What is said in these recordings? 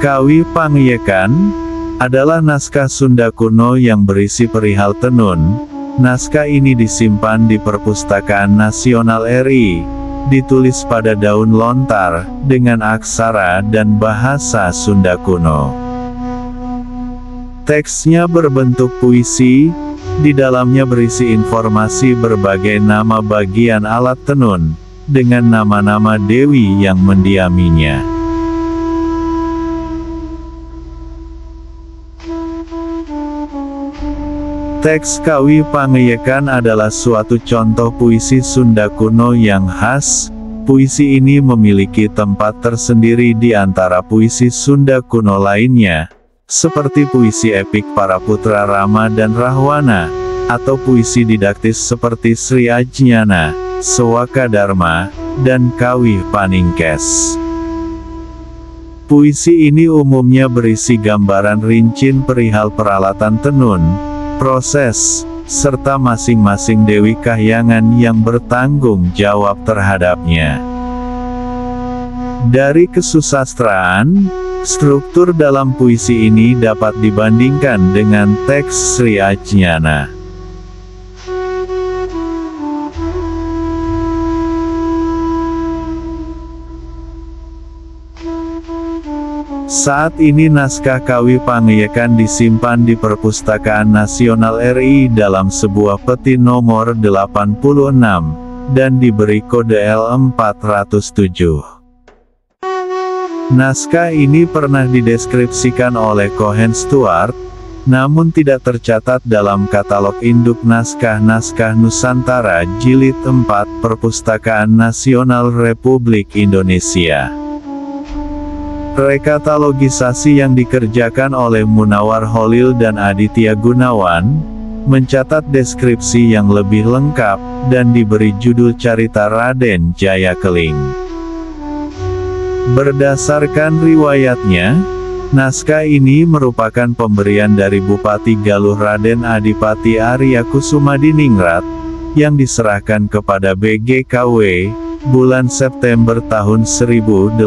Kawi Pangyekan adalah naskah Sunda kuno yang berisi perihal tenun. Naskah ini disimpan di Perpustakaan Nasional RI, ditulis pada daun lontar, dengan aksara dan bahasa Sunda kuno. Teksnya berbentuk puisi, di dalamnya berisi informasi berbagai nama bagian alat tenun, dengan nama-nama dewi yang mendiaminya. Teks Kawi Pangyekan adalah suatu contoh puisi Sunda kuno yang khas. Puisi ini memiliki tempat tersendiri di antara puisi Sunda kuno lainnya, seperti puisi epik para putra Rama dan Rahwana, atau puisi didaktis seperti Sri Ajñana, Sewaka Dharma, dan Kawi Paningkes. Puisi ini umumnya berisi gambaran rincin perihal peralatan tenun, proses, serta masing-masing dewi kahyangan yang bertanggung jawab terhadapnya. Dari kesusastraan, struktur dalam puisi ini dapat dibandingkan dengan teks Sri Ajñana. Saat ini naskah Kawi Pangyekan disimpan di Perpustakaan Nasional RI dalam sebuah peti nomor 86, dan diberi kode L407. Naskah ini pernah dideskripsikan oleh Cohen Stuart, namun tidak tercatat dalam katalog induk naskah-naskah Nusantara Jilid 4 Perpustakaan Nasional Republik Indonesia. Rekatalogisasi yang dikerjakan oleh Munawar Holil dan Aditya Gunawan, mencatat deskripsi yang lebih lengkap, dan diberi judul Carita Raden Jaya Keling. Berdasarkan riwayatnya, naskah ini merupakan pemberian dari Bupati Galuh Raden Adipati Arya Kusumadiningrat, yang diserahkan kepada BGKW, bulan September tahun 1866.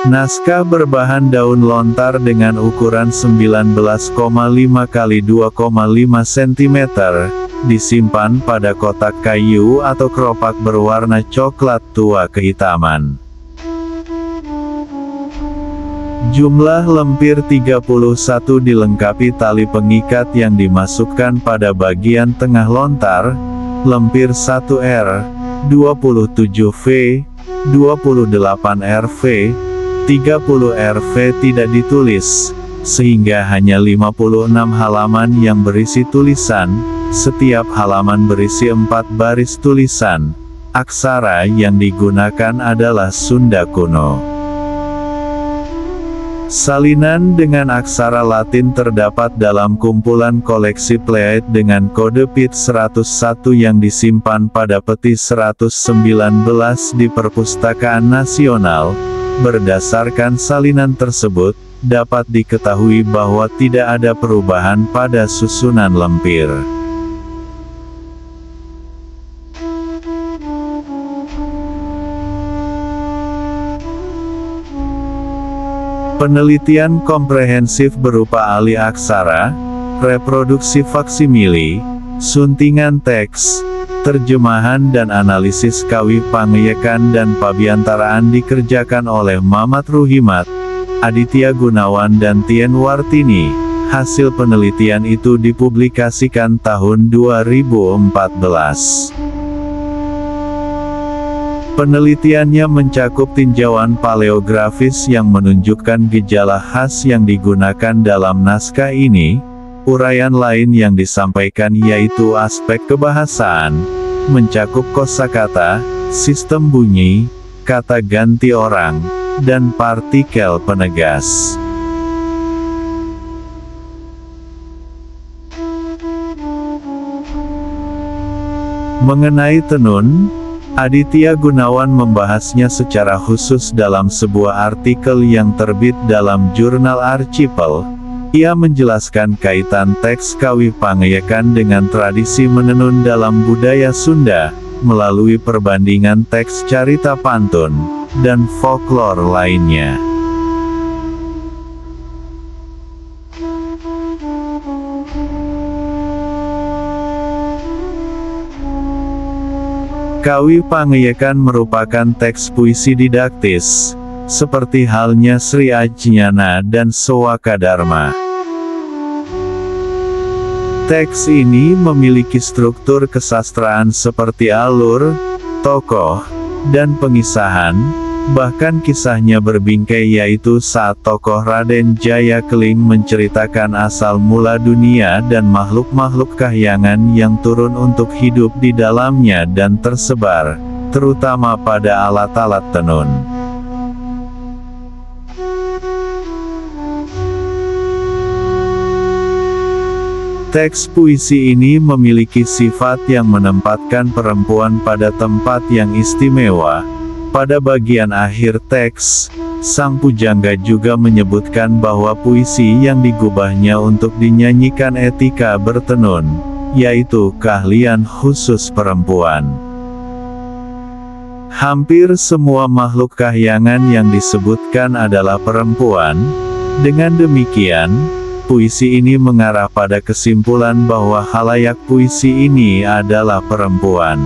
Naskah berbahan daun lontar dengan ukuran 19,5 x 2,5 cm, disimpan pada kotak kayu atau keropak berwarna coklat tua kehitaman. Jumlah lempir 31 dilengkapi tali pengikat yang dimasukkan pada bagian tengah lontar, lempir 1R, 27V, 28RV, 30RV tidak ditulis, sehingga hanya 56 halaman yang berisi tulisan, setiap halaman berisi 4 baris tulisan. Aksara yang digunakan adalah Sunda kuno. Salinan dengan aksara Latin terdapat dalam kumpulan koleksi Pleid dengan kode PIT 101 yang disimpan pada peti 119 di Perpustakaan Nasional. Berdasarkan salinan tersebut, dapat diketahui bahwa tidak ada perubahan pada susunan lempir. Penelitian komprehensif berupa ahli aksara, reproduksi faksimili, suntingan teks, terjemahan dan analisis Kawi Pangyekan dan pabiantaraan dikerjakan oleh Mamat Ruhimat, Aditya Gunawan dan Tien Wartini. Hasil penelitian itu dipublikasikan tahun 2014. Penelitiannya mencakup tinjauan paleografis yang menunjukkan gejala khas yang digunakan dalam naskah ini. Uraian lain yang disampaikan yaitu aspek kebahasaan, mencakup kosakata, sistem bunyi, kata ganti orang, dan partikel penegas. Mengenai tenun, Aditya Gunawan membahasnya secara khusus dalam sebuah artikel yang terbit dalam jurnal Archipel, Ia menjelaskan kaitan teks Kawih Pangayakan dengan tradisi menenun dalam budaya Sunda, melalui perbandingan teks carita pantun, dan folklore lainnya. Kawih Pangayakan merupakan teks puisi didaktis, seperti halnya Sri Ajñana dan Sowaka Dharma. Teks ini memiliki struktur kesastraan seperti alur, tokoh, dan pengisahan, bahkan kisahnya berbingkai, yaitu saat tokoh Raden Jaya Keling menceritakan asal mula dunia dan makhluk-makhluk kahyangan yang turun untuk hidup di dalamnya dan tersebar, terutama pada alat-alat tenun. Teks puisi ini memiliki sifat yang menempatkan perempuan pada tempat yang istimewa. Pada bagian akhir teks, sang pujangga juga menyebutkan bahwa puisi yang digubahnya untuk dinyanyikan etika bertenun, yaitu keahlian khusus perempuan. Hampir semua makhluk kahyangan yang disebutkan adalah perempuan. Dengan demikian, puisi ini mengarah pada kesimpulan bahwa khalayak puisi ini adalah perempuan.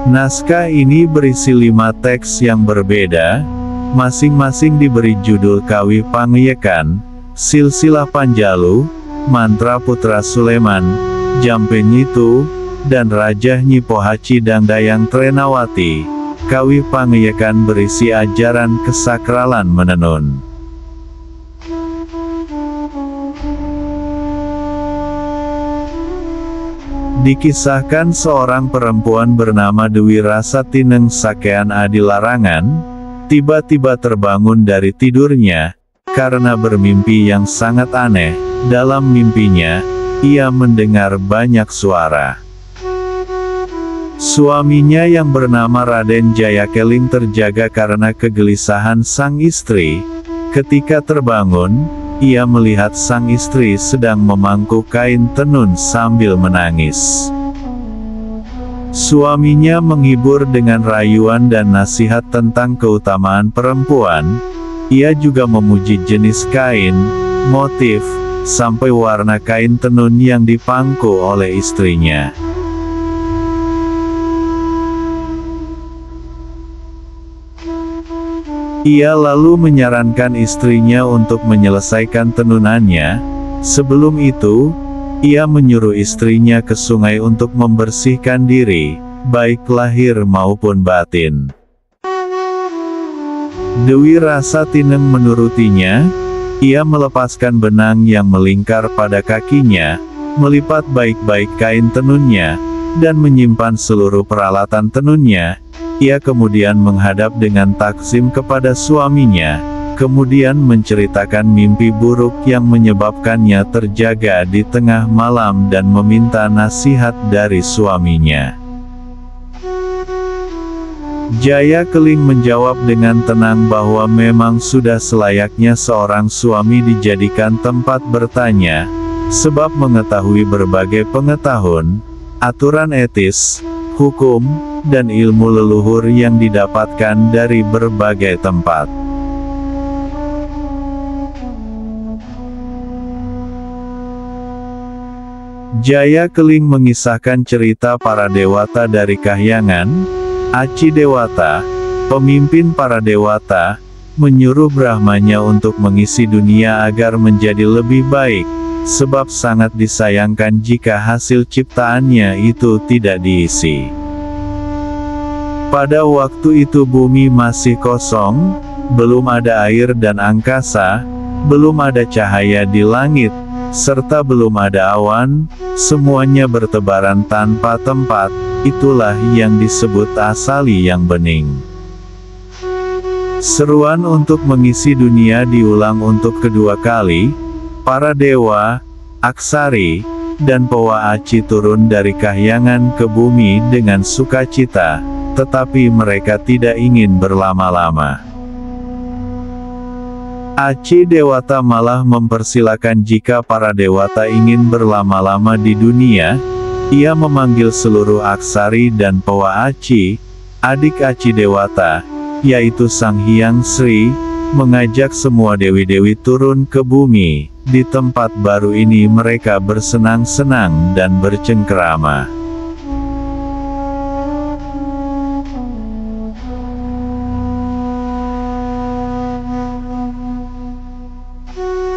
Naskah ini berisi 5 teks yang berbeda, masing-masing diberi judul Kawih Pangayakan, Silsilah Panjalu, Mantra Putra Suleman, Jampe Nyitu, dan Raja Nyi Pohaci Dangdayang Trenawati. Kawih Pangayakan berisi ajaran kesakralan menenun. Dikisahkan seorang perempuan bernama Dewi Rasa Tineng Sakean Adilarangan, tiba-tiba terbangun dari tidurnya, karena bermimpi yang sangat aneh. Dalam mimpinya, ia mendengar banyak suara. Suaminya yang bernama Raden Jaya Keling terjaga karena kegelisahan sang istri. Ketika terbangun, ia melihat sang istri sedang memangku kain tenun sambil menangis. Suaminya menghibur dengan rayuan dan nasihat tentang keutamaan perempuan. Ia juga memuji jenis kain, motif, sampai warna kain tenun yang dipangku oleh istrinya. Ia lalu menyarankan istrinya untuk menyelesaikan tenunannya. Sebelum itu, ia menyuruh istrinya ke sungai untuk membersihkan diri, baik lahir maupun batin. Dewi Rasa Tineng menurutinya. Ia melepaskan benang yang melingkar pada kakinya, melipat baik-baik kain tenunnya, dan menyimpan seluruh peralatan tenunnya. Ia kemudian menghadap dengan takzim kepada suaminya, kemudian menceritakan mimpi buruk yang menyebabkannya terjaga di tengah malam dan meminta nasihat dari suaminya. Jaya Keling menjawab dengan tenang bahwa memang sudah selayaknya seorang suami dijadikan tempat bertanya, sebab mengetahui berbagai pengetahuan, aturan etis, hukum, dan ilmu leluhur yang didapatkan dari berbagai tempat. Jaya Keling mengisahkan cerita para dewata dari kahyangan. Aci Dewata, pemimpin para dewata, menyuruh Brahmanya untuk mengisi dunia agar menjadi lebih baik, sebab sangat disayangkan jika hasil ciptaannya itu tidak diisi. Pada waktu itu bumi masih kosong, belum ada air dan angkasa, belum ada cahaya di langit, serta belum ada awan, semuanya bertebaran tanpa tempat. Itulah yang disebut asali yang bening. Seruan untuk mengisi dunia diulang untuk kedua kali. Para dewa, aksari, dan Powa Aci turun dari kahyangan ke bumi dengan sukacita, tetapi mereka tidak ingin berlama-lama. Aci Dewata malah mempersilakan jika para dewata ingin berlama-lama di dunia. Ia memanggil seluruh Aksari dan Powa Aci, adik Aci Dewata, yaitu Sang Hyang Sri, mengajak semua dewi-dewi turun ke bumi. Di tempat baru ini mereka bersenang-senang dan bercengkerama.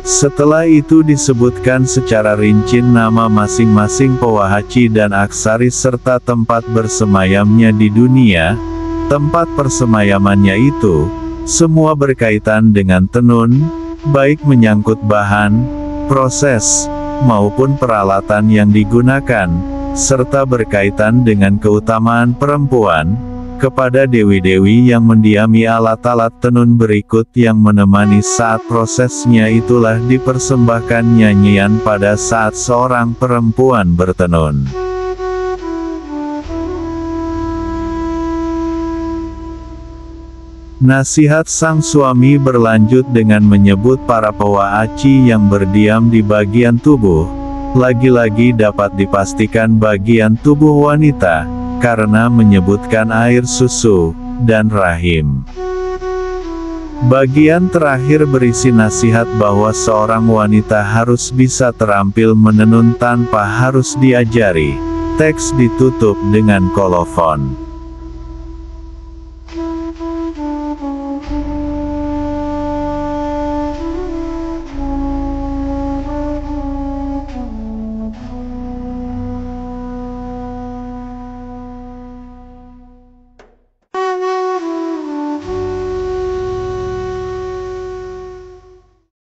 Setelah itu disebutkan secara rinci nama masing-masing Powa Aci dan Aksari serta tempat bersemayamnya di dunia. Tempat persemayamannya itu, semua berkaitan dengan tenun, baik menyangkut bahan, proses, maupun peralatan yang digunakan, serta berkaitan dengan keutamaan perempuan. Kepada dewi-dewi yang mendiami alat-alat tenun berikut yang menemani saat prosesnya itulah dipersembahkan nyanyian pada saat seorang perempuan bertenun. Nasihat sang suami berlanjut dengan menyebut para Powa Aci yang berdiam di bagian tubuh, lagi-lagi dapat dipastikan bagian tubuh wanita, karena menyebutkan air susu, dan rahim. Bagian terakhir berisi nasihat bahwa seorang wanita harus bisa terampil menenun tanpa harus diajari. Teks ditutup dengan kolofon.